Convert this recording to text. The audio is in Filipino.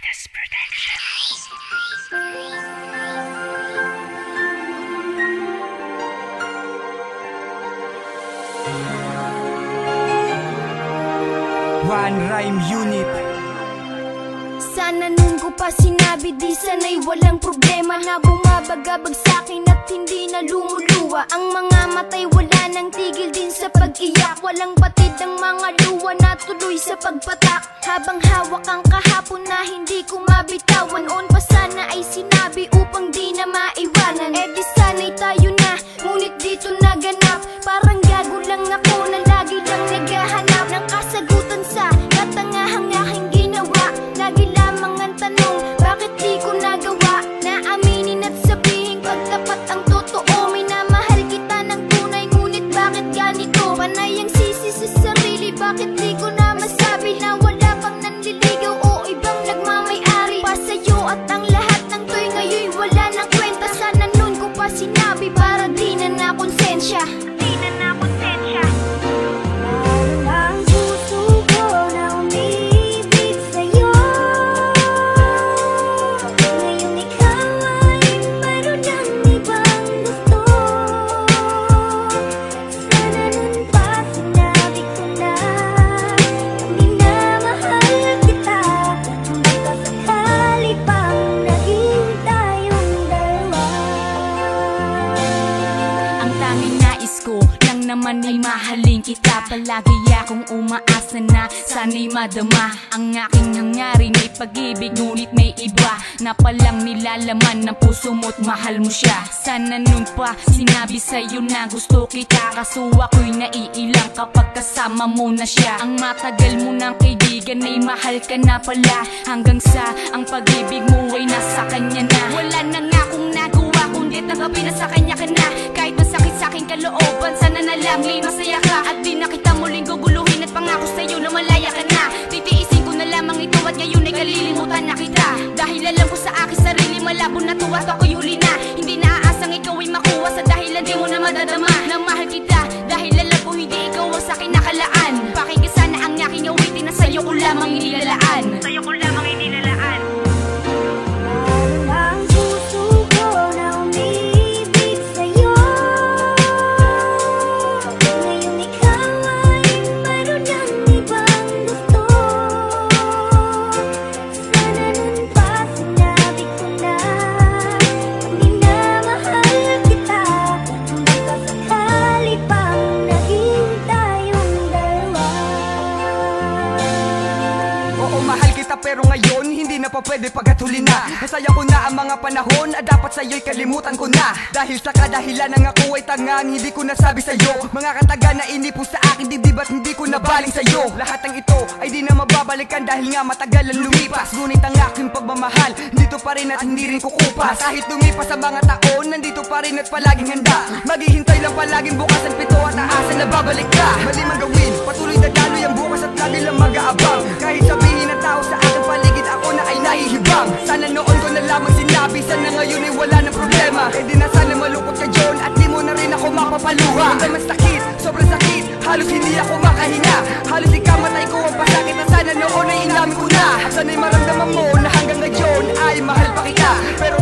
Titus Productions. One Rhyme Unit. Sana nun ko pa sinabi, di sana'y walang problema na bumabagabag sa'kin at hindi na lumuluwa. Ang mga matay wala nang tigil din sa pag-iyak. Walang batid ang mga luwa na tuloy sa pagpatak. Habang hawak ang kahapon na hindi ko mabitawan. Noon pa sana ay sinabi upang di na maiwanan. Eh di sana'y tayo na, ngunit dito naganap. Parang gago lang ako na lagi lang naghahanap ng kasagutan sa katangahang aking ginawa. Lagi lamang ang tanong, bakit di ko nagawa na aminin at sabihin pagtapat ang totoo. Minamahal kita ng tunay, ngunit bakit ganito? Panay ang sisi sa sarili, bakit di ko na masabi na wala pang nanliligaw o ibang nagmamay-ari pa sa'yo? At ang lahat ng to'y ngayon wala nang kwenta. Sana nun ko pa sinabi para di na nakonsensya. Naman ay mahalin kita, palagi akong umaasa na sana'y madama ang aking hangarin. May pag-ibig ngunit may iba na palang nilalaman ng puso mo't mahal mo siya. Sana nun pa sinabi sa'yo na gusto kita, kaso ako'y naiilang kapag kasama mo na siya. Ang matagal mo ng kaibigan ay mahal ka na pala, hanggang sa ang pag-ibig mo ay nasa kanya na. Wala na nga akong nagawa kundi tanggapin na sa kanya ka na. Kahit masakit sa aking kalooban, sana na lang may masaya ka at di na kita muling guguluhin at pangako sa'yo na malaya ka na. Titiisin ko na lamang ito at ngayon ay kalilimutan na kita. Dahil alam ko sa aking sarili malabo na to at ako'y huli na. Hindi naaasang ikaw ay makuha sa dahilan di mo na madadama na mahal kita. Dahil alam ko hindi ikaw ang sa'kin nakalaan. Pakinggan sana ang aking awitin na sa'yo ko lamang inilalaan. Sa'yo ko lamang inilalaan. Pero ngayon, hindi na pa pwede paghatulin na. Nasayang ko na ang mga panahon at dapat sa'yo'y kalimutan ko na. Dahil sa kadahilan ng ako ay tangang hindi ko nasabi sa'yo. Mga kataga na inipo sa akin dibdib at hindi ko nabaling sa'yo. Lahat ng ito ay di na mababalikan dahil nga matagal ang lumipas. Ngunit ang aking pagmamahal, dito pa rin at hindi rin kukupas. Kahit lumipas sa mga taon, nandito pa rin at palaging handa. Maghihintay lang palaging bukas ang pito at aasa na babalik ka. Mali mang gawin, patuloy dadaloy ang bukas at lagi lang mag-aabang. Kahit sabihin ng tao sa aking paligid ako na ay nahihibang. Sana noon ko na lamang sinabi, sana ngayon ay wala ng problema. Eh di na sana malungkot ka John at di mo na rin ako mapapaluha. Ang damang sakit, sobrang sakit, halos hindi ako makahinga. Halos ikamatay ko ang pasakit na sana noon ay inamin ko na. Sana'y maramdaman mo na hanggang ngayon ay mahal pa kita. Pero